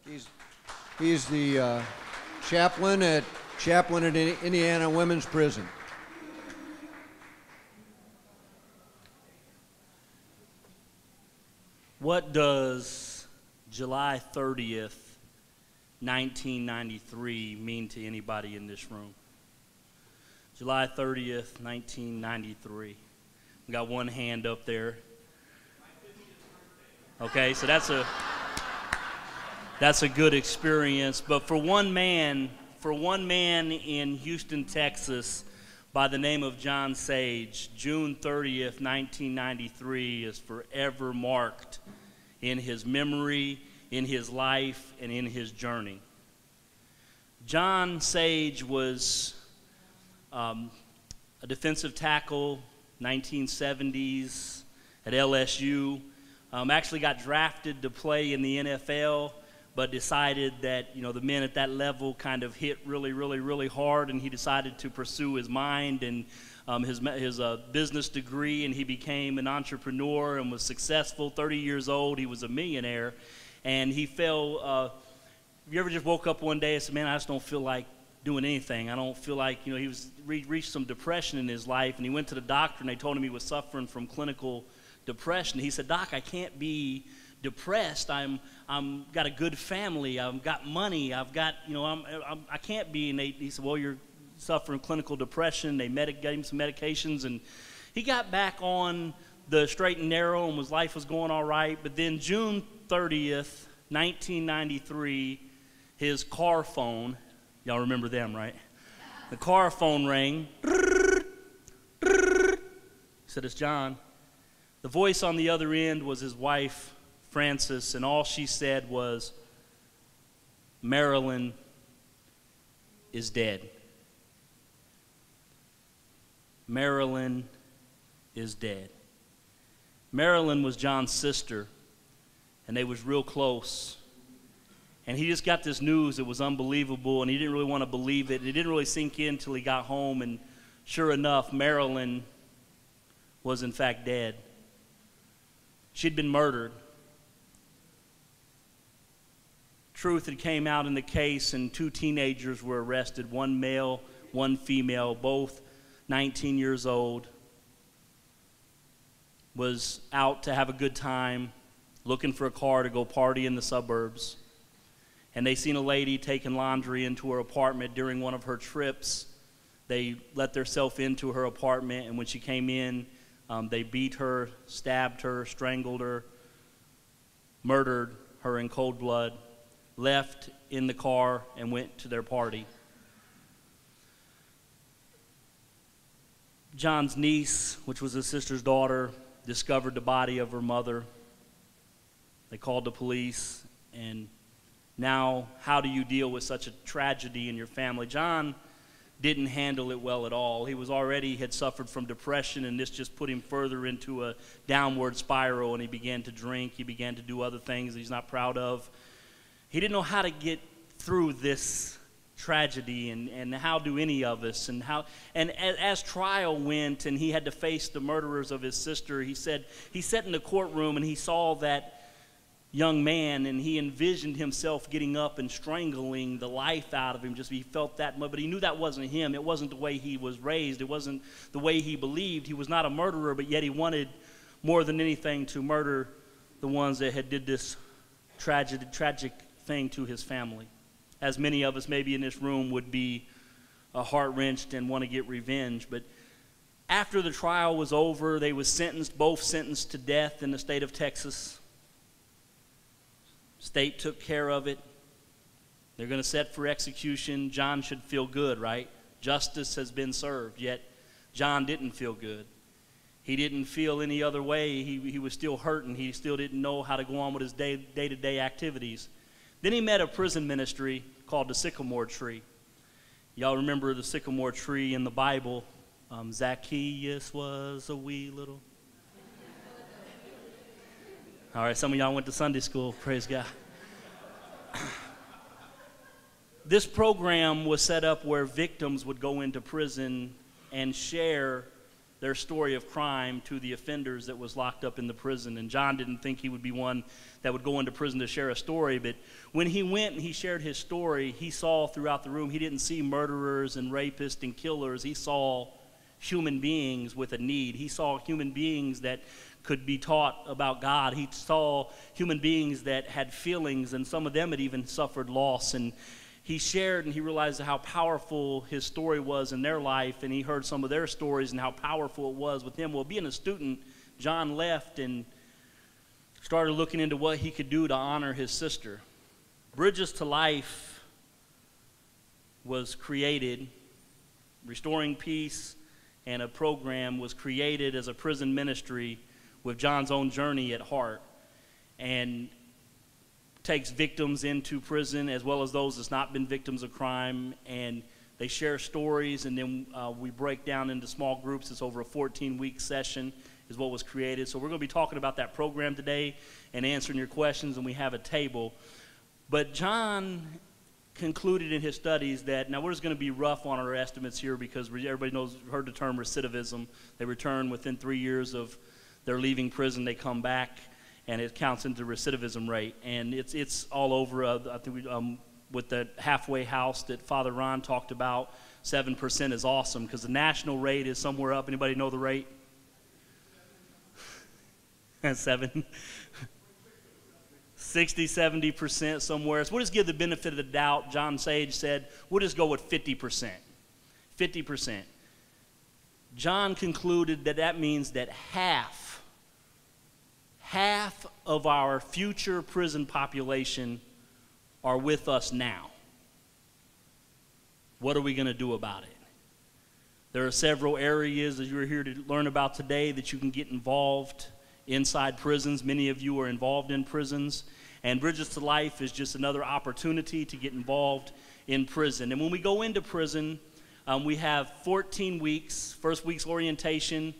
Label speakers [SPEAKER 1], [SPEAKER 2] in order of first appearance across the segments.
[SPEAKER 1] He's the chaplain at Indiana Women's Prison.
[SPEAKER 2] What does July 30th, 1993 mean to anybody in this room? July 30th, 1993. We got one hand up there. Okay, so that's a good experience. But for one man in Houston, Texas, by the name of John Sage, June 30th, 1993 is forever marked in his memory, in his life, and in his journey. John Sage was a defensive tackle, 1970s at LSU. Actually got drafted to play in the NFL, but decided that, the men at that level kind of hit really, really, really hard, and he decided to pursue his mind and his business degree, and he became an entrepreneur and was successful. 30 years old, he was a millionaire, and he fell. You ever just woke up one day and said, man, I just don't feel like doing anything. I don't feel like, he reached some depression in his life, and he went to the doctor, and they told him he was suffering from clinical depression. He said, Doc, I can't be depressed. I'm got a good family. I've got money. I've got, I can't be. And he said, well, you're suffering clinical depression. They gave him some medications, and he got back on the straight and narrow, and life was going all right. But then June 30th, 1993, his car phone, y'all remember them, right? The car phone rang. He said, it's John. The voice on the other end was his wife, Frances, and all she said was, Marilyn is dead. Marilyn is dead. Marilyn was John's sister, and they was real close. And he just got this news. It was unbelievable, and he didn't really want to believe it. It didn't really sink in until he got home, and sure enough, Marilyn was in fact dead. She'd been murdered. Truth had came out in the case, and 2 teenagers were arrested, one male, one female, both 19 years old, was out to have a good time, looking for a car to go party in the suburbs. And they seen a lady taking laundry into her apartment during one of her trips. They let themselves into her apartment, and when she came in, they beat her, stabbed her, strangled her, murdered her in cold blood, left in the car, and went to their party. John's niece, which was his sister's daughter, discovered the body of her mother. They called the police, and now how do you deal with such a tragedy in your family? John didn't handle it well at all. He had suffered from depression, and this just put him further into a downward spiral, and he began to drink. He began to do other things he's not proud of. He didn't know how to get through this tragedy, and how do any of us, and as trial went and he had to face the murderers of his sister, he said he sat in the courtroom and he saw that young man, and he envisioned himself getting up and strangling the life out of him. He felt that, but he knew that wasn't him. It wasn't the way he was raised. It wasn't the way he believed. He was not a murderer, but yet he wanted more than anything to murder the ones that had did this tragic thing to his family. As many of us maybe in this room would be heart-wrenched and want to get revenge. But after the trial was over, they were both sentenced to death in the state of Texas. State took care of it. They're going to set for execution. John should feel good, right? Justice has been served, yet John didn't feel good. He didn't feel any other way. He was still hurting. He still didn't know how to go on with his day-to-day activities. Then he met a prison ministry called the Sycamore Tree. Y'all remember the sycamore tree in the Bible? Zacchaeus was a wee little. All right, some of y'all went to Sunday school, praise God. This program was set up where victims would go into prison and share their story of crime to the offenders that was locked up in the prison. And John didn't think he would be one that would go into prison to share a story, but when he went and he shared his story, he saw throughout the room, he didn't see murderers and rapists and killers. He saw human beings with a need. He saw human beings that could be taught about God. He saw human beings that had feelings, and some of them had even suffered loss. And he shared, and he realized how powerful his story was in their life, and he heard some of their stories and how powerful it was with him. Well, being a student, John left and started looking into what he could do to honor his sister. Bridges to Life was created, Restoring Peace, and a program was created as a prison ministry with John's own journey at heart, and takes victims into prison as well as those that's not been victims of crime, and they share stories, and then we break down into small groups. It's over a 14-week session is what was created. So we're going to be talking about that program today and answering your questions, and we have a table. But John concluded in his studies that, now we're just going to be rough on our estimates here because everybody heard the term recidivism. They return within 3 years of their leaving prison, they come back, and it counts into recidivism rate. And it's all over, I think with the halfway house that Father Ron talked about, 7% is awesome because the national rate is somewhere up. Anybody know the rate? 7. 60, 70% somewhere. So we'll just give the benefit of the doubt. John Sage said, we'll just go with 50%. 50%. John concluded that that means that half of our future prison population are with us now. What are we going to do about it? There are several areas that you're here to learn about today that you can get involved inside prisons. Many of you are involved in prisons. And Bridges to Life is just another opportunity to get involved in prison. And when we go into prison, we have 14 weeks, first week's orientation,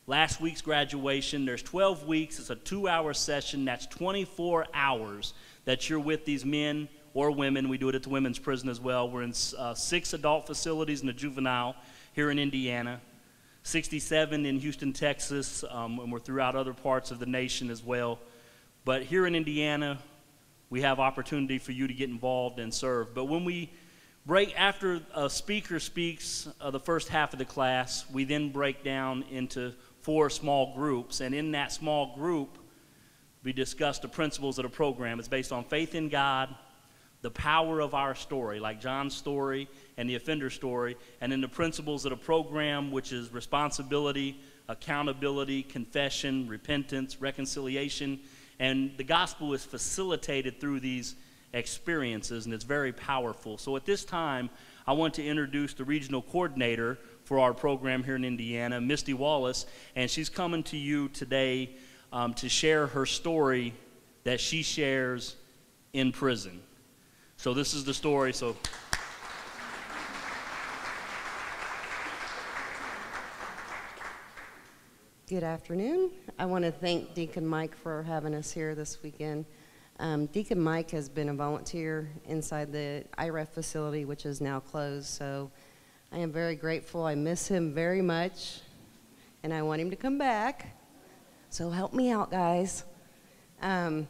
[SPEAKER 2] last week's graduation. There's 12 weeks. It's a 2-hour session. That's 24 hours that you're with these men or women. We do it at the women's prison as well. We're in 6 adult facilities and a juvenile here in Indiana, 67 in Houston, Texas, and we're throughout other parts of the nation as well. But here in Indiana, we have opportunity for you to get involved and serve. But when we break, after a speaker speaks the first half of the class, we then break down into 4 small groups. And in that small group, we discuss the principles of the program. It's based on faith in God, the power of our story, like John's story and the offender story, and then the principles of the program, which is responsibility, accountability, confession, repentance, reconciliation. And the gospel is facilitated through these experiences, and it's very powerful. So at this time, I want to introduce the regional coordinator for our program here in Indiana, Misty Wallace, and she's coming to you today to share her story that she shares in prison. So this is the story.
[SPEAKER 3] Good afternoon. I want to thank Deacon Mike for having us here this weekend. Deacon Mike has been a volunteer inside the IREF facility, which is now closed, so I am very grateful. I miss him very much, and I want him to come back. So help me out, guys. I'm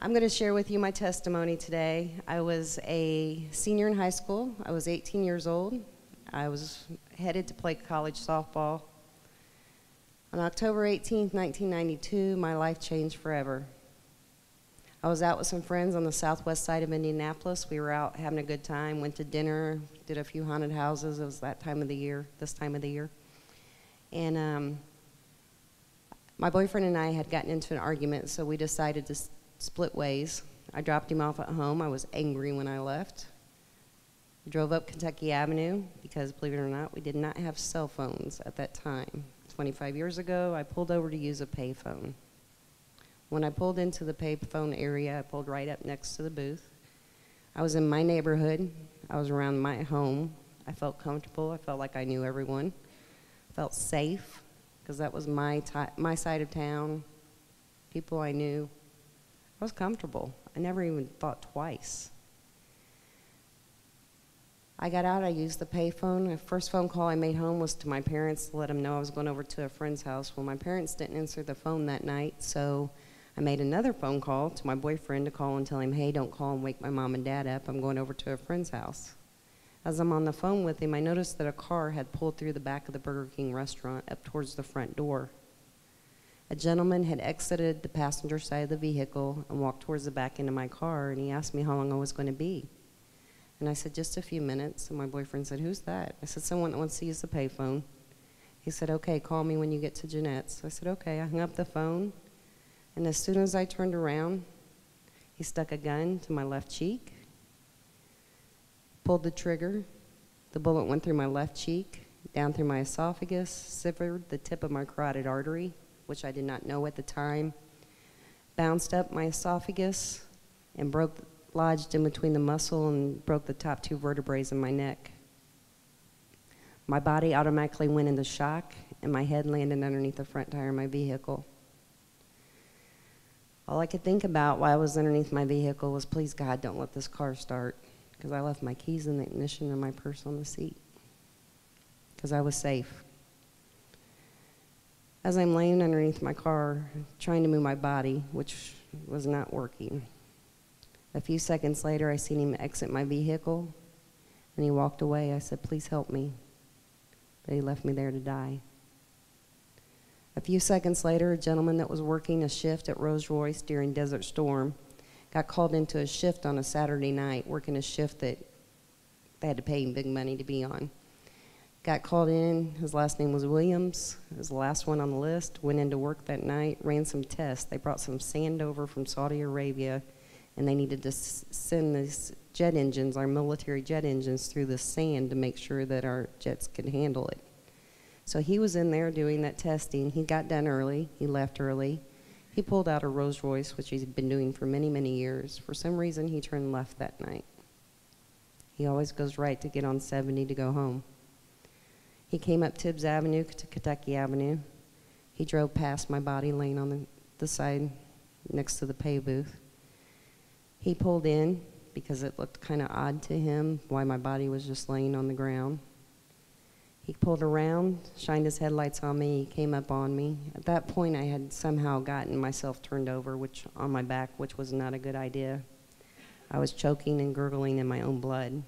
[SPEAKER 3] going to share with you my testimony today. I was a senior in high school. I was 18 years old. I was headed to play college softball. On October 18th, 1992, my life changed forever. I was out with some friends on the southwest side of Indianapolis. We were out having a good time, went to dinner, did a few haunted houses. It was that time of the year, this time of the year. And my boyfriend and I had gotten into an argument, so we decided to split ways. I dropped him off at home. I was angry when I left. We drove up Kentucky Avenue because, believe it or not, we did not have cell phones at that time. 25 years ago, I pulled over to use a payphone. When I pulled into the payphone area, I pulled right up next to the booth. I was in my neighborhood. I was around my home. I felt comfortable. I felt like I knew everyone. I felt safe because that was my side of town, people I knew. I was comfortable. I never even thought twice. I got out, I used the payphone. The first phone call I made home was to my parents to let them know I was going over to a friend's house. Well, my parents didn't answer the phone that night, so I made another phone call to my boyfriend to call and tell him, hey, don't call and wake my mom and dad up. I'm going over to a friend's house. As I'm on the phone with him, I noticed that a car had pulled through the back of the Burger King restaurant up towards the front door. A gentleman had exited the passenger side of the vehicle and walked towards the back end of my car, and he asked me how long I was going to be. And I said, just a few minutes. And my boyfriend said, who's that? I said, someone that wants to use the payphone. He said, okay, call me when you get to Jeanette's. I said, okay. I hung up the phone, and as soon as I turned around, he stuck a gun to my left cheek, pulled the trigger. The bullet went through my left cheek, down through my esophagus, severed the tip of my carotid artery, which I did not know at the time, bounced up my esophagus, and lodged in between the muscle and broke the top 2 vertebrae in my neck. My body automatically went into shock, and my head landed underneath the front tire of my vehicle. All I could think about while I was underneath my vehicle was, please God, don't let this car start, because I left my keys in the ignition and my purse on the seat, because I was safe. As I'm laying underneath my car, trying to move my body, which was not working, a few seconds later, I seen him exit my vehicle, and he walked away. I said, please help me. But he left me there to die. A few seconds later, a gentleman that was working a shift at Rolls-Royce during Desert Storm got called into a shift on a Saturday night, working a shift that they had to pay him big money to be on. Got called in. His last name was Williams. He was the last one on the list. Went into work that night, ran some tests. They brought some sand over from Saudi Arabia, and they needed to send these jet engines, our military jet engines, through the sand to make sure that our jets could handle it. So he was in there doing that testing. He got done early. He left early. He pulled out a Rolls Royce, which he's been doing for many, many years. For some reason, he turned left that night. He always goes right to get on 70 to go home. He came up Tibbs Avenue to Kentucky Avenue. He drove past my body laying on the side next to the pay booth. He pulled in because it looked kind of odd to him why my body was just laying on the ground. He pulled around, shined his headlights on me, he came up on me. At that point, I had somehow gotten myself turned over, on my back, which was not a good idea. I was choking and gurgling in my own blood.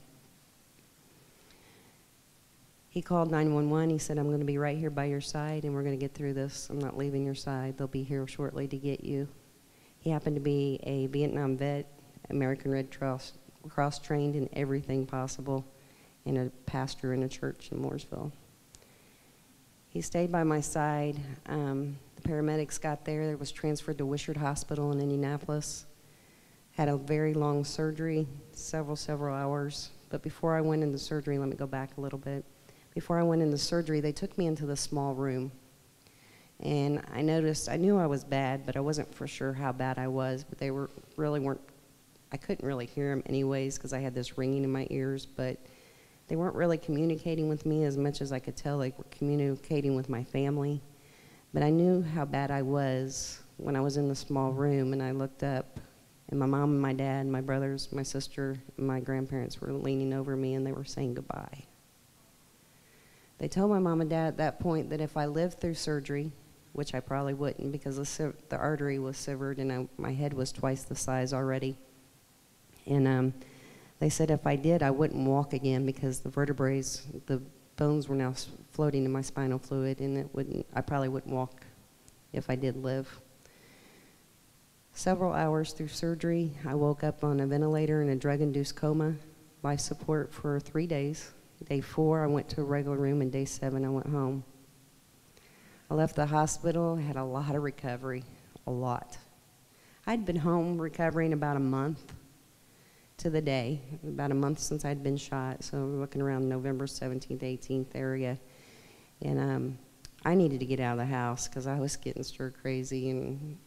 [SPEAKER 3] He called 911. He said, I'm going to be right here by your side, and we're going to get through this. I'm not leaving your side. They'll be here shortly to get you. He happened to be a Vietnam vet, American Red Cross trained in everything possible, and a pastor in a church in Mooresville. He stayed by my side. The paramedics got there. Was transferred to Wishart Hospital in Indianapolis. Had a very long surgery, several hours. But before I went into surgery, let me go back a little bit. Before I went into surgery, they took me into the small room. And I knew I was bad, but I wasn't for sure how bad I was. But they weren't, I couldn't really hear them anyways because I had this ringing in my ears. But they weren't really communicating with me as much as I could tell they were communicating with my family. But I knew how bad I was when I was in the small room, and I looked up, and my mom and my dad, my brothers, my sister, and my grandparents were leaning over me, and they were saying goodbye. They told my mom and dad at that point that if I lived through surgery, which I probably wouldn't because the artery was severed and my head was twice the size already. And they said if I did, I wouldn't walk again because the vertebrae, the bones were now floating in my spinal fluid, and I probably wouldn't walk if I did live. Several hours through surgery, I woke up on a ventilator in a drug-induced coma, life support for 3 days. Day 4, I went to a regular room, and day 7, I went home. I left the hospital, had a lot of recovery, a lot. I'd been home recovering about a month to the day, about a month since I'd been shot, so we're looking around November 17th, 18th area. And I needed to get out of the house because I was getting stir crazy, and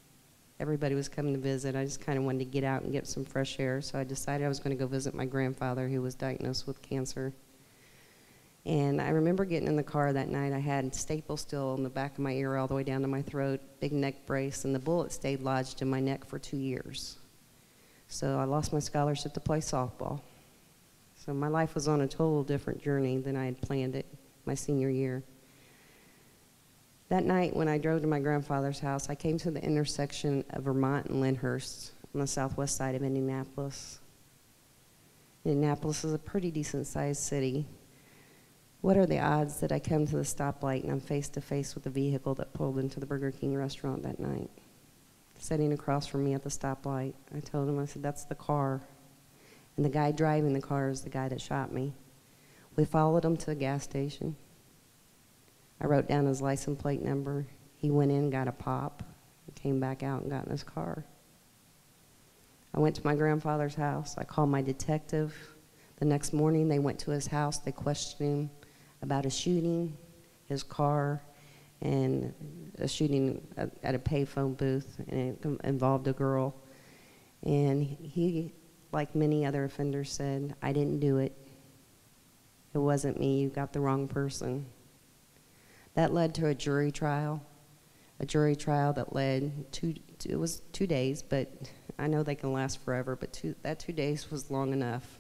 [SPEAKER 3] everybody was coming to visit. I just kind of wanted to get out and get some fresh air, so I decided I was going to go visit my grandfather who was diagnosed with cancer. And I remember getting in the car that night. I had staples still in the back of my ear all the way down to my throat, big neck brace, and the bullet stayed lodged in my neck for 2 years. So I lost my scholarship to play softball. So my life was on a total different journey than I had planned it my senior year. That night when I drove to my grandfather's house, I came to the intersection of Vermont and Lyndhurst on the southwest side of Indianapolis. Indianapolis is a pretty decent-sized city. What are the odds that I come to the stoplight and I'm face-to-face with the vehicle that pulled into the Burger King restaurant that night? Sitting across from me at the stoplight, I told him, I said, that's the car. And the guy driving the car is the guy that shot me. We followed him to a gas station. I wrote down his license plate number. He went in, got a pop, and came back out and got in his car. I went to my grandfather's house. I called my detective. The next morning, they went to his house. They questioned him about a shooting, his car, and a shooting at a payphone booth, and it involved a girl. And he, like many other offenders, said, I didn't do it. It wasn't me. You got the wrong person. That led to a jury trial that led to, it was 2 days, but I know they can last forever, but that 2 days was long enough.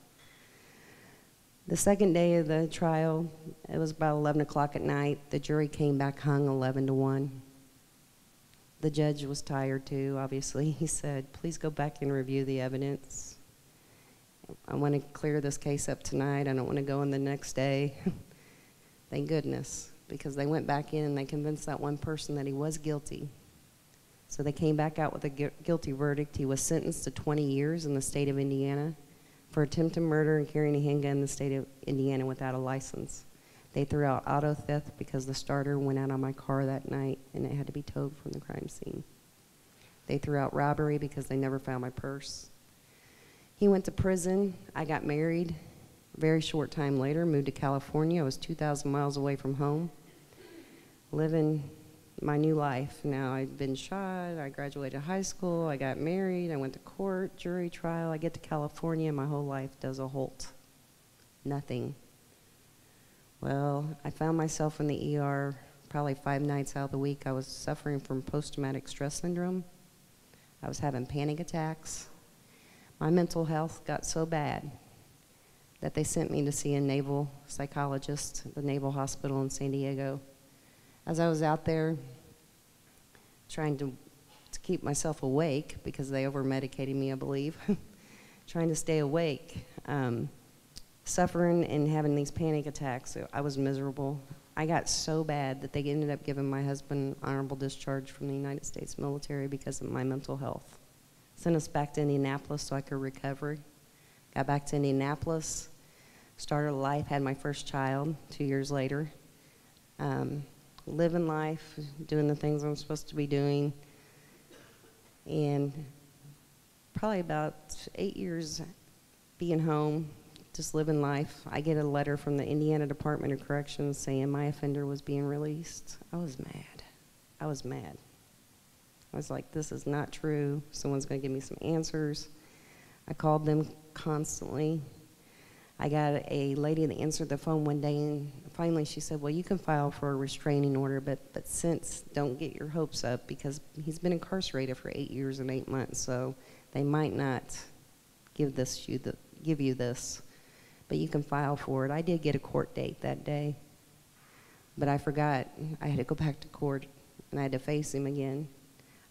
[SPEAKER 3] The second day of the trial, it was about 11 o'clock at night. The jury came back hung 11-1. The judge was tired too, obviously. He said, please go back and review the evidence. I want to clear this case up tonight. I don't want to go in the next day. Thank goodness, because they went back in and they convinced that one person that he was guilty. So they came back out with a guilty verdict. He was sentenced to 20 years in the state of Indiana for attempted murder and carrying a handgun in the state of Indiana without a license. They threw out auto theft because the starter went out on my car that night and it had to be towed from the crime scene. They threw out robbery because they never found my purse. He went to prison. I got married. A very short time later, moved to California. I was 2,000 miles away from home, living my new life. Now I'd been shot, I graduated high school, I got married, I went to court, jury trial. I get to California, my whole life does a halt. Nothing. Well, I found myself in the ER probably 5 nights out of the week. I was suffering from post-traumatic stress syndrome. I was having panic attacks. My mental health got so bad that they sent me to see a naval psychologist at the Naval Hospital in San Diego. As I was out there trying to keep myself awake, because they over-medicated me, I believe, trying to stay awake, suffering and having these panic attacks, I was miserable. I got so bad that they ended up giving my husband honorable discharge from the United States military because of my mental health. Sent us back to Indianapolis so I could recover. Got back to Indianapolis, started a life, had my first child 2 years later. Living life, doing the things I'm supposed to be doing. And probably about 8 years being home, just living life, I get a letter from the Indiana Department of Corrections saying my offender was being released. I was mad. I was mad. I was like, this is not true. Someone's going to give me some answers. I called them constantly. I got a lady that answered the phone one day, and finally she said, well, you can file for a restraining order, but since, don't get your hopes up, because he's been incarcerated for 8 years and 8 months, so they might not give you this, but you can file for it. I did get a court date that day, but I forgot. I had to go back to court, and I had to face him again.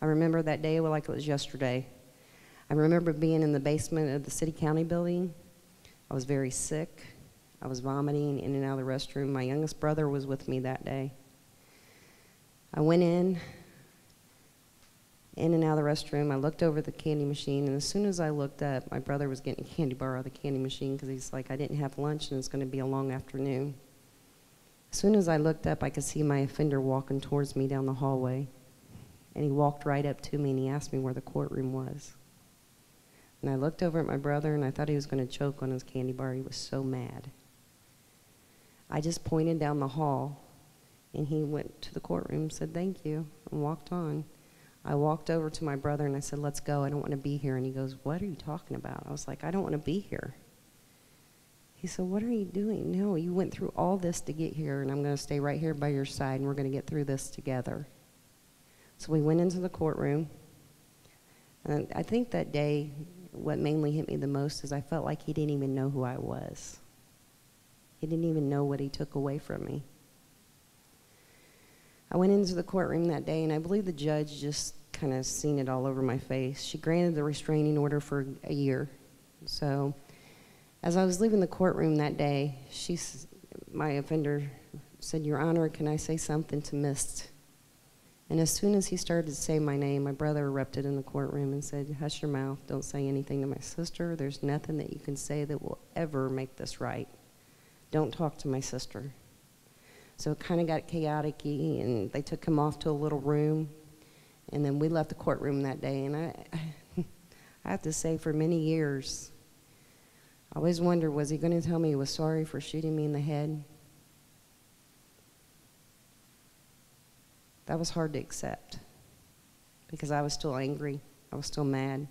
[SPEAKER 3] I remember that day like it was yesterday. I remember being in the basement of the city-county building. I was very sick. I was vomiting in and out of the restroom. My youngest brother was with me that day. I went in and out of the restroom. I looked over the candy machine, and as soon as I looked up, my brother was getting a candy bar out of the candy machine because he's like, I didn't have lunch and it's going to be a long afternoon. As soon as I looked up, I could see my offender walking towards me down the hallway. And he walked right up to me and he asked me where the courtroom was. And I looked over at my brother and I thought he was going to choke on his candy bar. He was so mad. I just pointed down the hall and he went to the courtroom, said thank you, and walked on. I walked over to my brother and I said, let's go, I don't want to be here. And he goes, what are you talking about? I was like, I don't want to be here. He said, what are you doing? No, you went through all this to get here, and I'm going to stay right here by your side, and we're going to get through this together. So we went into the courtroom, and I think that day what mainly hit me the most is I felt like he didn't even know who I was. He didn't even know what he took away from me. I went into the courtroom that day, and I believe the judge just kind of seen it all over my face. She granted the restraining order for a year. So as I was leaving the courtroom that day, my offender said, "Your Honor, can I say something to Misty?" And as soon as he started to say my name, my brother erupted in the courtroom and said, "Hush your mouth. Don't say anything to my sister. There's nothing that you can say that will ever make this right. Don't talk to my sister." So it kind of got chaotic-y, and they took him off to a little room. And then we left the courtroom that day. And I have to say, for many years, I always wondered, was he going to tell me he was sorry for shooting me in the head? That was hard to accept because I was still angry. I was still mad.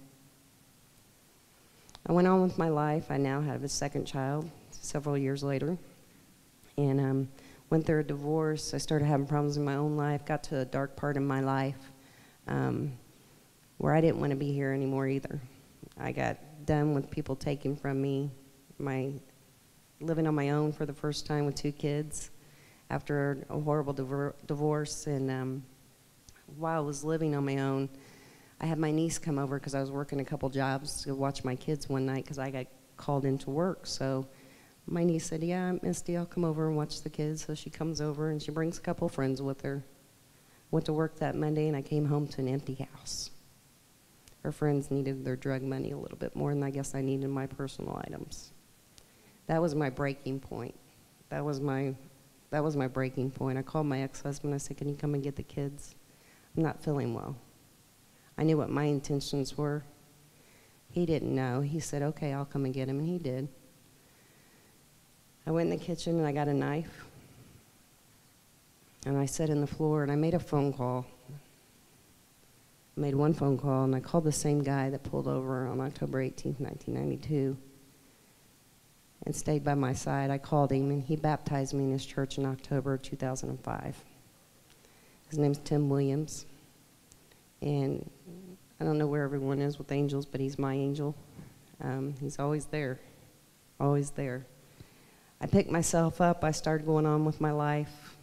[SPEAKER 3] I went on with my life. I now have a second child several years later, and went through a divorce. I started having problems in my own life, got to a dark part in my life where I didn't want to be here anymore either. I got done with people taking from me, living on my own for the first time with 2 kids after a horrible divorce. And while I was living on my own, I had my niece come over because I was working a couple jobs to watch my kids one night because I got called into work. So my niece said, "Yeah, Misty, I'll come over and watch the kids." So she comes over and she brings a couple friends with her. Went to work that Monday, and I came home to an empty house. Her friends needed their drug money a little bit more than I guess I needed my personal items. That was my breaking point. That was my breaking point. I called my ex-husband. I said, "Can you come and get the kids? I'm not feeling well." I knew what my intentions were. He didn't know. He said, "Okay, I'll come and get him," and he did. I went in the kitchen, and I got a knife. And I sat in the floor, and I made a phone call. I made one phone call, and I called the same guy that pulled over on October 18th, 1992, and stayed by my side. I called him, and he baptized me in his church in October 2005. His name's Tim Williams, and I don't know where everyone is with angels, but he's my angel. He's always there, always there. I picked myself up. I started going on with my life.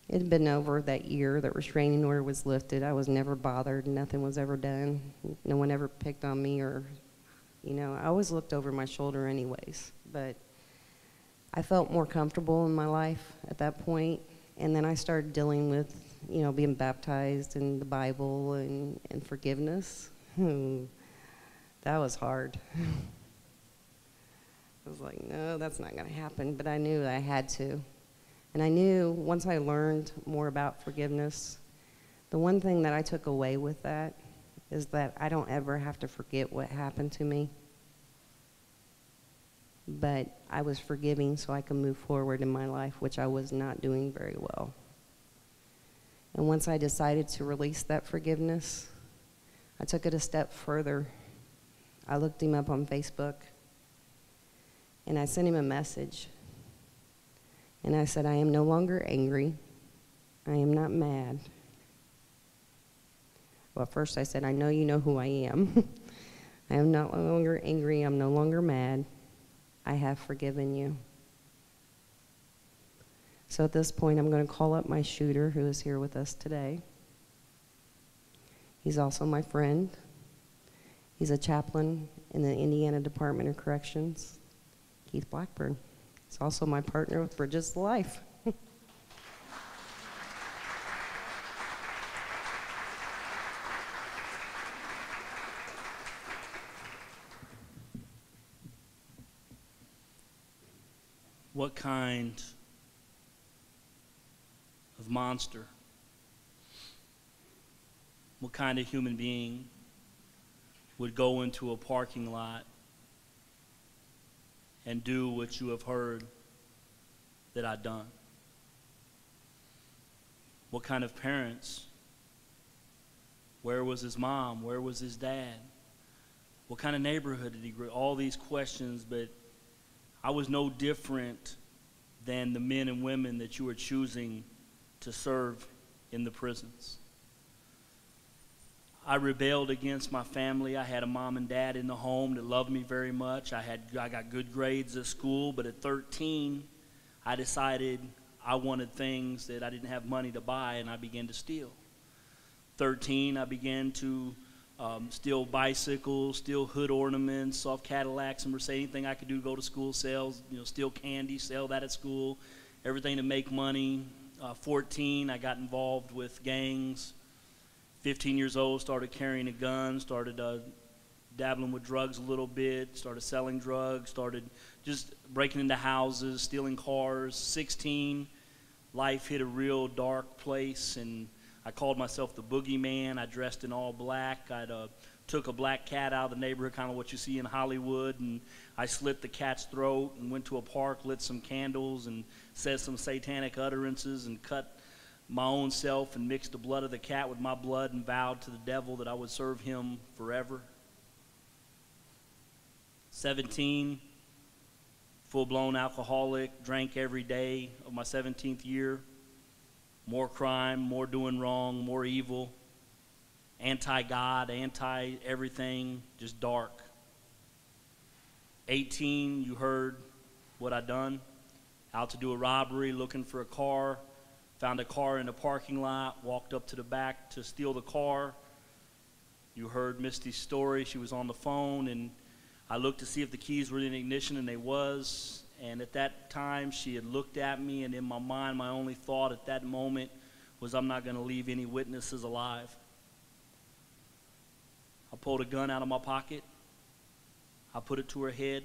[SPEAKER 3] It had been over that year that restraining order was lifted. I was never bothered. Nothing was ever done. No one ever picked on me, or, I always looked over my shoulder anyways. But I felt more comfortable in my life at that point. And then I started dealing with, being baptized in the Bible and forgiveness. That was hard. I was like, no, that's not going to happen. But I knew that I had to. And I knew once I learned more about forgiveness, the one thing that I took away with that is that I don't ever have to forget what happened to me. But I was forgiving so I could move forward in my life, which I was not doing very well. And once I decided to release that forgiveness, I took it a step further. I looked him up on Facebook, and I sent him a message. And I said, "I am no longer angry. I am not mad." Well, first I said, "I know you know who I am." "I am no longer angry. I'm no longer mad. I have forgiven you." So at this point, I'm going to call up my shooter, who is here with us today. He's also my friend. He's a chaplain in the Indiana Department of Corrections, Keith Blackburn. He's also my partner with Bridges to Life.
[SPEAKER 2] What kind of monster, what kind of human being would go into a parking lot and do what you have heard that I've done? What kind of parents? Where was his mom? Where was his dad? What kind of neighborhood did he grow up? All these questions, but I was no different than the men and women that you are choosing to serve in the prisons. I rebelled against my family. I had a mom and dad in the home that loved me very much. I got good grades at school, but at 13, I decided I wanted things that I didn't have money to buy, and I began to steal. 13, I began to steal bicycles, steal hood ornaments, soft Cadillacs, and Mercedes, anything I could do to go to school, steal candy, sell that at school, everything to make money. 14, I got involved with gangs. 15 years old, started carrying a gun, started dabbling with drugs a little bit, started selling drugs, started just breaking into houses, stealing cars. 16, life hit a real dark place, and I called myself the boogeyman. I dressed in all black. I took a black cat out of the neighborhood, kind of what you see in Hollywood, and I slit the cat's throat and went to a park, lit some candles, and said some satanic utterances and cut my own self and mixed the blood of the cat with my blood and vowed to the devil that I would serve him forever. 17, full-blown alcoholic, drank every day of my 17th year. More crime, more doing wrong, more evil, anti-God, anti-everything, just dark. 18, you heard what I done. Out to do a robbery, looking for a car. Found a car in a parking lot, walked up to the back to steal the car. You heard Misty's story. She was on the phone, and I looked to see if the keys were in ignition, and they was. And at that time, she had looked at me, and in my mind, my only thought at that moment was, I'm not going to leave any witnesses alive. I pulled a gun out of my pocket. I put it to her head,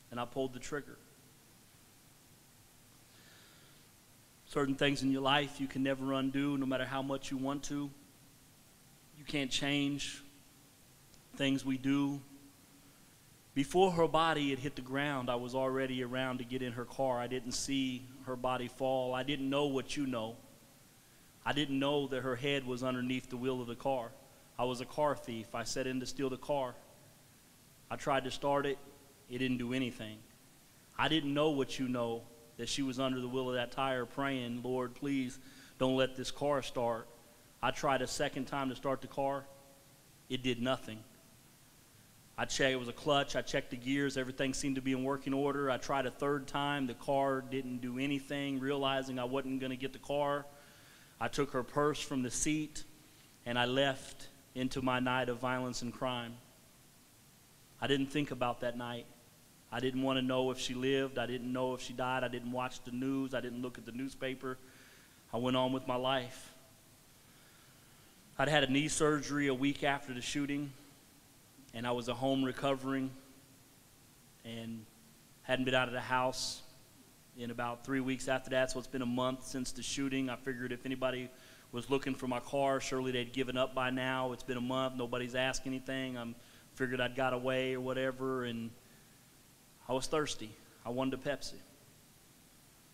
[SPEAKER 2] and I pulled the trigger. Certain things in your life you can never undo, no matter how much you want to. You can't change things we do. Before her body had hit the ground, I was already around to get in her car. I didn't see her body fall. I didn't know what you know. I didn't know that her head was underneath the wheel of the car. I was a car thief. I set in to steal the car. I tried to start it. It didn't do anything. I didn't know what you know, that she was under the wheel of that tire praying, Lord, please don't let this car start. I tried a second time to start the car. It did nothing. I checked, it was a clutch. I checked the gears. Everything seemed to be in working order. I tried a third time. The car didn't do anything. Realizing I wasn't going to get the car, I took her purse from the seat, and I left into my night of violence and crime. I didn't think about that night. I didn't want to know if she lived. I didn't know if she died. I didn't watch the news. I didn't look at the newspaper. I went on with my life. I'd had a knee surgery a week after the shooting, and I was at home recovering and hadn't been out of the house in about 3 weeks after that, so it's been a month since the shooting. I figured if anybody was looking for my car, surely they'd given up by now. It's been a month. Nobody's asked anything. I figured I'd got away or whatever, and I was thirsty. I wanted a Pepsi.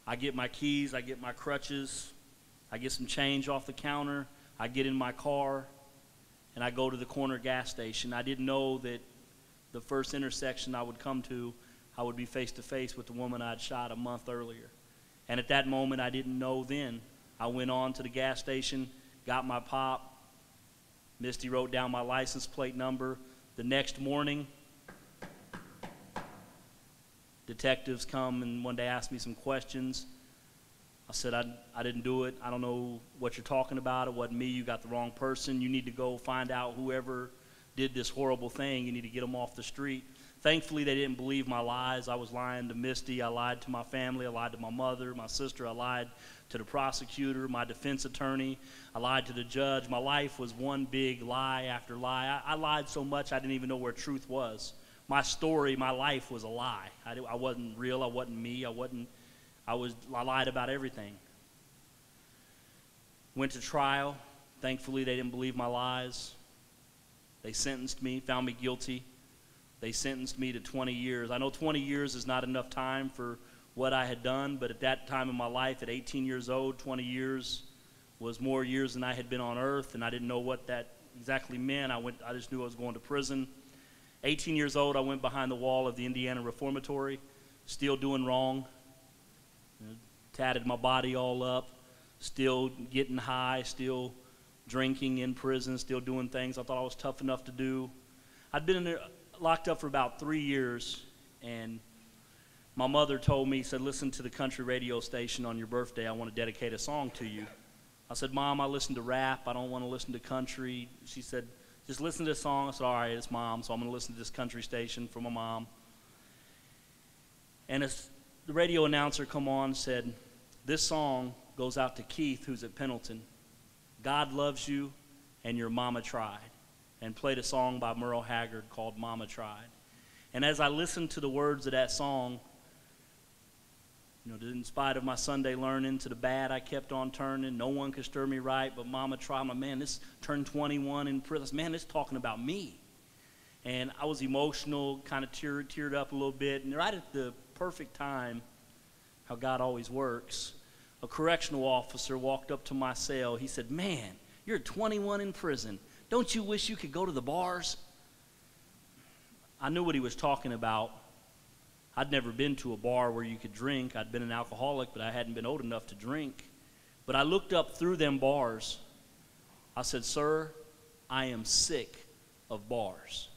[SPEAKER 2] I get my keys. I get my crutches. I get some change off the counter. I get in my car, and I go to the corner gas station. I didn't know that the first intersection I would come to, I would be face to face with the woman I'd shot a month earlier. And at that moment, I didn't know then. I went on to the gas station, got my pop. Misty wrote down my license plate number. The next morning, detectives come and one day asked me some questions. I said, I didn't do it. I don't know what you're talking about. It wasn't me. You got the wrong person. You need to go find out whoever did this horrible thing. You need to get them off the street. Thankfully, they didn't believe my lies. I was lying to Misty. I lied to my family. I lied to my mother, my sister. I lied to the prosecutor, my defense attorney. I lied to the judge. My life was one big lie after lie. I lied so much I didn't even know where truth was. My story, my life was a lie. I wasn't real. I wasn't me. I lied about everything. Went to trial. Thankfully, they didn't believe my lies. They sentenced me, found me guilty. They sentenced me to 20 years. I know 20 years is not enough time for what I had done, but at that time in my life, at 18 years old, 20 years was more years than I had been on earth, and I didn't know what that exactly meant. I just knew I was going to prison. 18 years old, I went behind the wall of the Indiana Reformatory, still doing wrong. Tatted my body all up, still getting high, still drinking in prison, still doing things I thought I was tough enough to do. I'd been in there locked up for about 3 years, and my mother told me, said, listen to the country radio station on your birthday. I want to dedicate a song to you. I said, Mom, I listen to rap. I don't want to listen to country. She said, just listen to this song. I said, all right, it's Mom, so I'm going to listen to this country station for my mom. And as the radio announcer come on and said, this song goes out to Keith, who's at Pendleton. God loves you, and your mama tried. And played a song by Merle Haggard called Mama Tried. And as I listened to the words of that song, in spite of my Sunday learning, to the bad I kept on turning. No one could stir me right, but Mama tried. I'm like, man, this turned 21 in prison. Man, this is talking about me. And I was emotional, kind of teared up a little bit. And right at the perfect time, how God always works, a correctional officer walked up to my cell. He said, man, you're 21 in prison. Don't you wish you could go to the bars? I knew what he was talking about. I'd never been to a bar where you could drink. I'd been an alcoholic, but I hadn't been old enough to drink. But I looked up through them bars. I said, sir, I am sick of bars.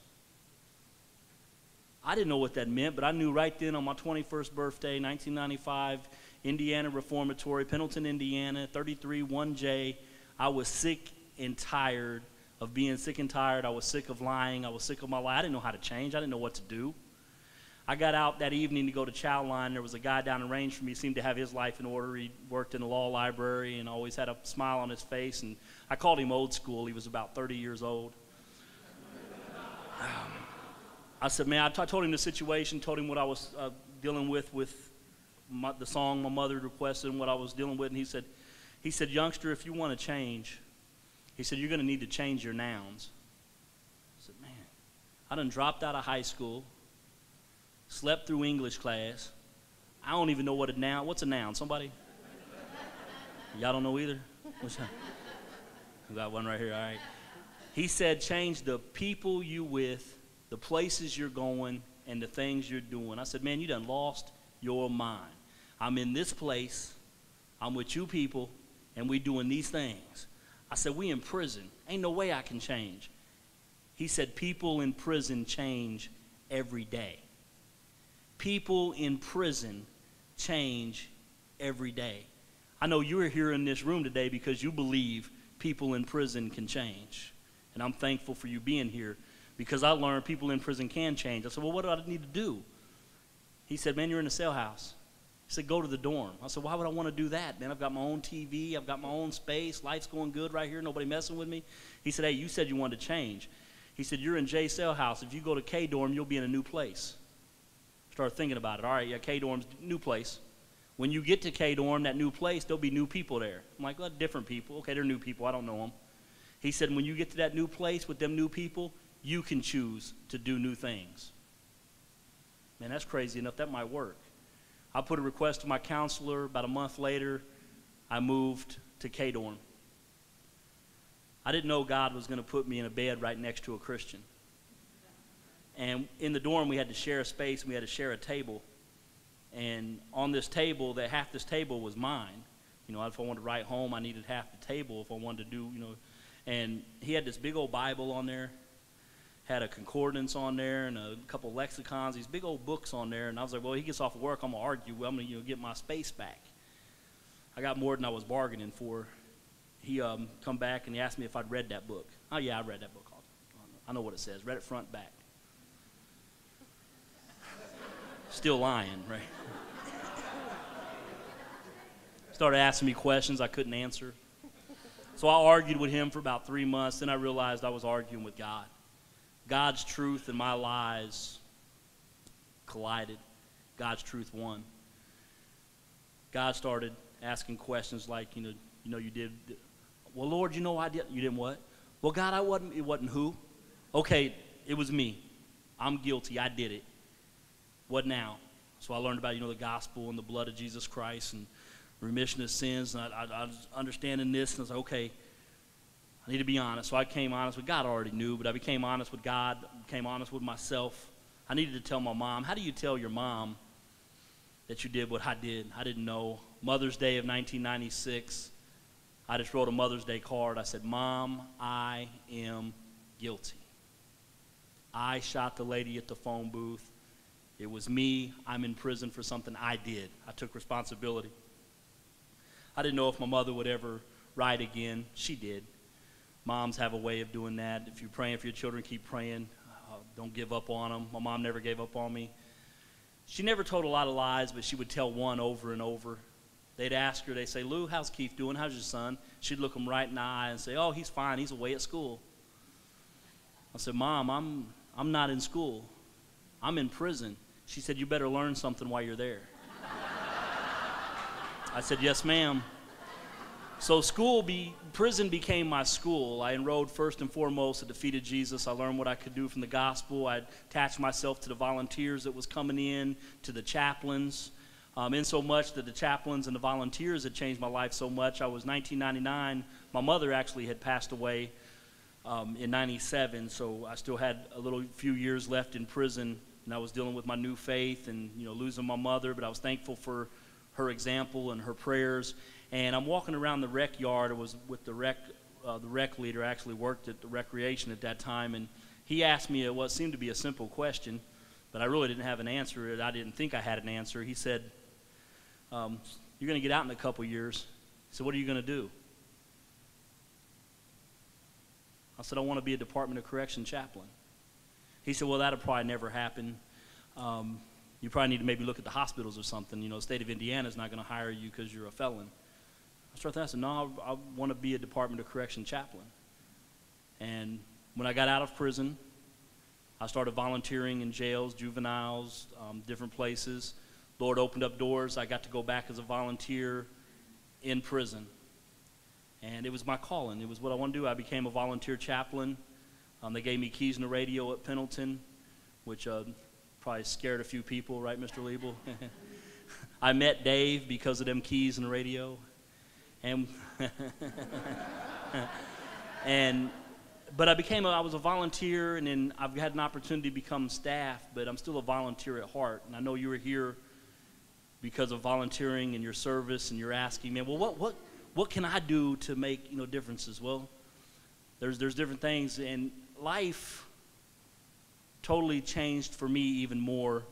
[SPEAKER 2] I didn't know what that meant, but I knew right then on my 21st birthday, 1995, Indiana Reformatory, Pendleton, Indiana, 33 1J, I was sick and tired of being sick and tired. I was sick of lying. I was sick of my life. I didn't know how to change. I didn't know what to do. I got out that evening to go to chow line. There was a guy down the range from me, seemed to have his life in order. He worked in the law library and always had a smile on his face. And I called him old school. He was about 30 years old. I said, man, I told him the situation, told him what I was dealing with the song my mother requested and what I was dealing with. And he said, youngster, if you want to change, he said, you're going to need to change your nouns. I said, man, I done dropped out of high school, slept through English class. I don't even know what a noun, what's a noun? Somebody? Y'all don't know either? What's that? We got one right here, all right. He said, change the people you with, the places you're going, and the things you're doing. I said, man, you done lost your mind. I'm in this place, I'm with you people, and we doing these things. I said, we in prison. Ain't no way I can change. He said, people in prison change every day. People in prison change every day. I know you're here in this room today because you believe people in prison can change. And I'm thankful for you being here because I learned people in prison can change. I said, well, what do I need to do? He said, man, you're in a cell house. He said, go to the dorm. I said, why would I want to do that, man? I've got my own TV. I've got my own space. Life's going good right here. Nobody messing with me. He said, hey, you said you wanted to change. He said, you're in J cell house. If you go to K dorm, you'll be in a new place. Started thinking about it. All right, yeah, K dorm's new place. When you get to K dorm, that new place, there'll be new people there. I'm like, well, different people. Okay, they're new people. I don't know them. He said, when you get to that new place with them new people, you can choose to do new things. Man, that's crazy enough. That might work. I put a request to my counselor. About a month later, I moved to K-Dorm. I didn't know God was going to put me in a bed right next to a Christian. And in the dorm, we had to share a space, and we had to share a table. And on this table, half this table was mine. If I wanted to write home, I needed half the table if I wanted to do, And he had this big old Bible on there. Had a concordance on there and a couple lexicons, these big old books on there. And I was like, well, he gets off of work, I'm going to argue. Well, I'm going to get my space back. I got more than I was bargaining for. He come back and he asked me if I'd read that book. Oh, yeah, I read that book. I know what it says. Read it front, back. Still lying, right? Started asking me questions I couldn't answer. So I argued with him for about 3 months. Then I realized I was arguing with God. God's truth and my lies collided. God's truth won. God started asking questions like, you did. Well, Lord, I did. You didn't what? Well, God, it wasn't who? Okay, it was me. I'm guilty. I did it. What now? So I learned about, the gospel and the blood of Jesus Christ and remission of sins. And I was understanding this, and I was like, okay, I need to be honest. So I became honest with God. I already knew, but I became honest with God, became honest with myself. I needed to tell my mom. How do you tell your mom that you did what I did? I didn't know. Mother's Day of 1996, I just wrote a Mother's Day card. I said, Mom, I am guilty. I shot the lady at the phone booth. It was me. I'm in prison for something I did. I took responsibility. I didn't know if my mother would ever write again. She did. Moms have a way of doing that. If you're praying for your children, keep praying. Don't give up on them. My mom never gave up on me. She never told a lot of lies, but she would tell one over and over. They'd ask her, they'd say, Lou, how's Keith doing? How's your son? She'd look him right in the eye and say, oh, he's fine. He's away at school. I said, Mom, I'm not in school. I'm in prison. She said, you better learn something while you're there. I said, yes, ma'am. So prison became my school. I enrolled first and foremost at the feet of Jesus. I learned what I could do from the gospel. I attached myself to the volunteers that was coming in, to the chaplains. In so much that the chaplains and the volunteers had changed my life so much. I was 1999. My mother actually had passed away in 97, so I still had a few years left in prison, and I was dealing with my new faith and losing my mother, but I was thankful for her example and her prayers. And I'm walking around the rec yard. I was with the rec leader. I actually worked at the recreation at that time, and he asked me what seemed to be a simple question, but I really didn't have an answer. I didn't think I had an answer. He said, you're going to get out in a couple years. He said, what are you going to do? I said, I want to be a Department of Correction chaplain. He said, well, that'll probably never happen. You probably need to maybe look at the hospitals or something. The state of Indiana is not going to hire you because you're a felon. I started thinking, I said, no, I want to be a Department of Correction chaplain. And when I got out of prison, I started volunteering in jails, juveniles, different places. Lord opened up doors. I got to go back as a volunteer in prison. And it was my calling. It was what I wanted to do. I became a volunteer chaplain. They gave me keys in the radio at Pendleton, which probably scared a few people, right, Mr. Liebel? I met Dave because of them keys in the radio. And but I was a volunteer, and then I've had an opportunity to become staff, but I'm still a volunteer at heart. And I know you were here because of volunteering and your service, and you're asking, man, well, what can I do to make differences? Well, there's different things, and life totally changed for me even more.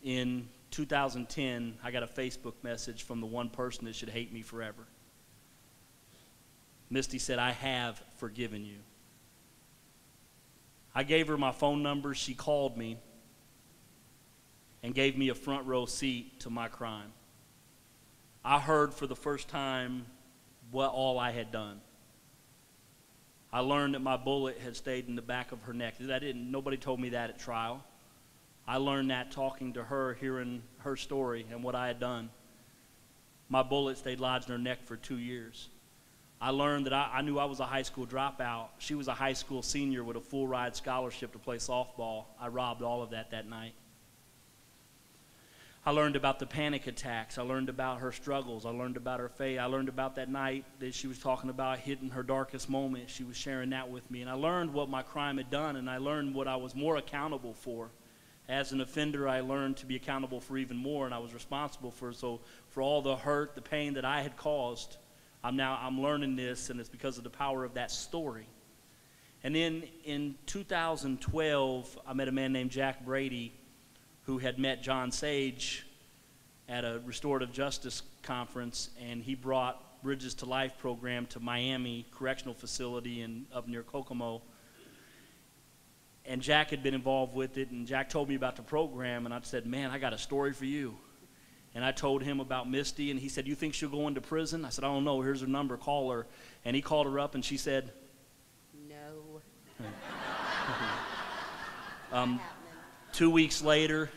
[SPEAKER 2] In 2010, I got a Facebook message from the one person that should hate me forever. Misty said, I have forgiven you. I gave her my phone number. She called me and gave me a front row seat to my crime. I heard for the first time what all I had done. I learned that my bullet had stayed in the back of her neck. Nobody told me that at trial. I learned that talking to her, hearing her story and what I had done. My bullet stayed lodged in her neck for 2 years. I learned that I knew I was a high school dropout. She was a high school senior with a full ride scholarship to play softball. I robbed all of that night. I learned about the panic attacks. I learned about her struggles. I learned about her faith. I learned about that night that she was talking about hitting her darkest moment. She was sharing that with me. And I learned what my crime had done, and I learned what I was more accountable for. As an offender, I learned to be accountable for even more, and I was responsible for all the hurt, the pain that I had caused. I'm learning this, and it's because of the power of that story. And then in 2012, I met a man named Jack Brady, who had met John Sage at a restorative justice conference, and he brought Bridges to Life program to Miami Correctional Facility up near Kokomo. And Jack had been involved with it, and Jack told me about the program, and I said, man, I got a story for you. And I told him about Misty, and he said, you think she'll go into prison? I said, I don't know. Here's her number. Call her. And he called her up, and she said,
[SPEAKER 3] No.
[SPEAKER 2] 2 weeks later,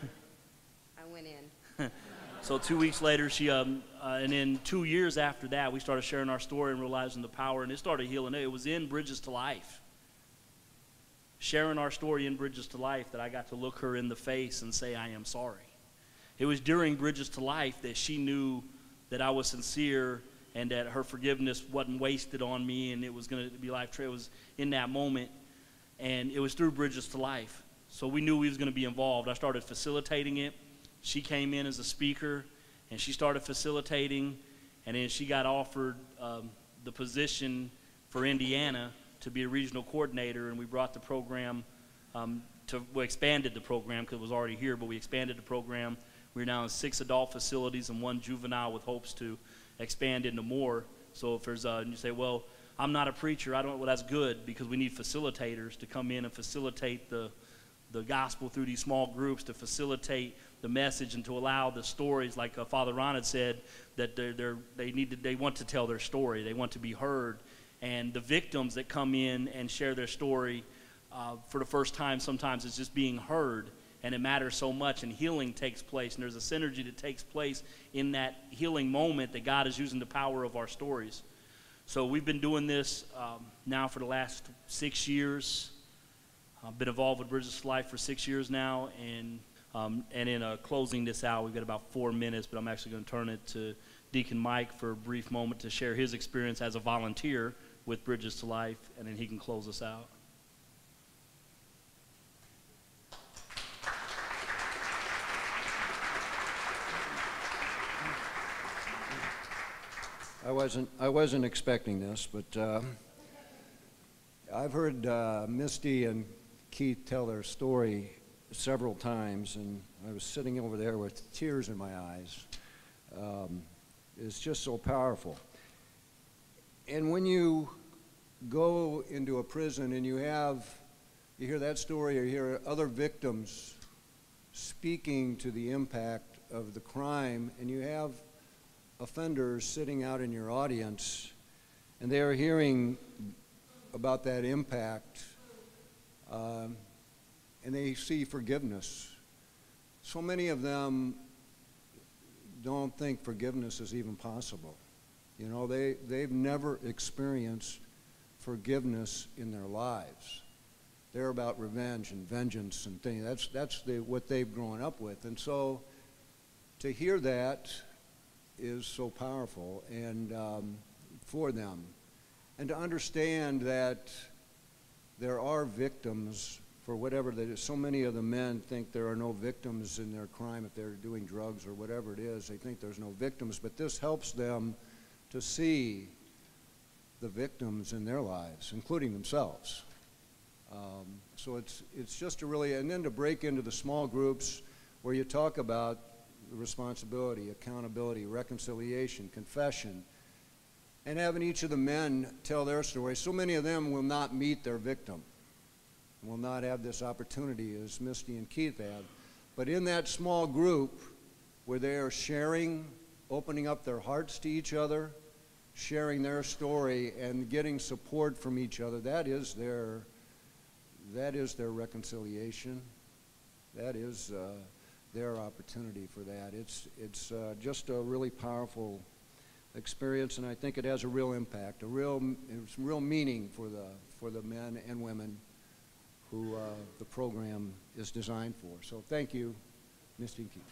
[SPEAKER 3] I went in.
[SPEAKER 2] So 2 weeks later, and then 2 years after that, we started sharing our story and realizing the power, and it started healing. It was in Bridges to Life, sharing our story in Bridges to Life, that I got to look her in the face and say, I am sorry. It was during Bridges to Life that she knew that I was sincere and that her forgiveness wasn't wasted on me, and it was going to be life. It was in that moment, and it was through Bridges to Life. So we knew we was going to be involved. I started facilitating it. She came in as a speaker, and she started facilitating, and then she got offered the position for Indiana to be a regional coordinator, and we brought the program we expanded the program because it was already here, but we expanded the program. We're now in 6 adult facilities and 1 juvenile with hopes to expand into more. So if there's and you say, well, I'm not a preacher, well, that's good, because we need facilitators to come in and facilitate the gospel through these small groups, to facilitate the message and to allow the stories, like Father Ron had said, that they want to tell their story, they want to be heard. And the victims that come in and share their story for the first time, sometimes it's just being heard, and it matters so much, and healing takes place, and there's a synergy that takes place in that healing moment that God is using the power of our stories. So we've been doing this now for the last 6 years. I've been involved with Bridges to Life for 6 years now, and in closing this out, we've got about 4 minutes, but I'm actually going to turn it to Deacon Mike for a brief moment to share his experience as a volunteer with Bridges to Life, and then he can close us out.
[SPEAKER 1] I wasn't expecting this, but I've heard Misty and Keith tell their story several times, and I was sitting over there with tears in my eyes. It's just so powerful. And when you go into a prison and you hear that story, or you hear other victims speaking to the impact of the crime, and you have offenders sitting out in your audience, and they are hearing about that impact, and they see forgiveness. So many of them don't think forgiveness is even possible. You know, they've never experienced forgiveness in their lives. They're about revenge and vengeance and things. That's what they've grown up with. And so to hear that is so powerful, and for them. And to understand that there are victims for whatever that is. So many of the men think there are no victims in their crime if they're doing drugs or whatever it is. They think there's no victims, but this helps them to see the victims in their lives, including themselves. So it's just a really, and then to break into the small groups where you talk about the responsibility, accountability, reconciliation, confession, and having each of the men tell their story. So many of them will not meet their victim, will not have this opportunity as Misty and Keith had. But in that small group where they are sharing, opening up their hearts to each other, sharing their story and getting support from each other, that is their reconciliation. That is their opportunity for that. It's just a really powerful experience, and I think it has a real impact, it's real meaning for the men and women who the program is designed for. So thank you, Misty and Keith.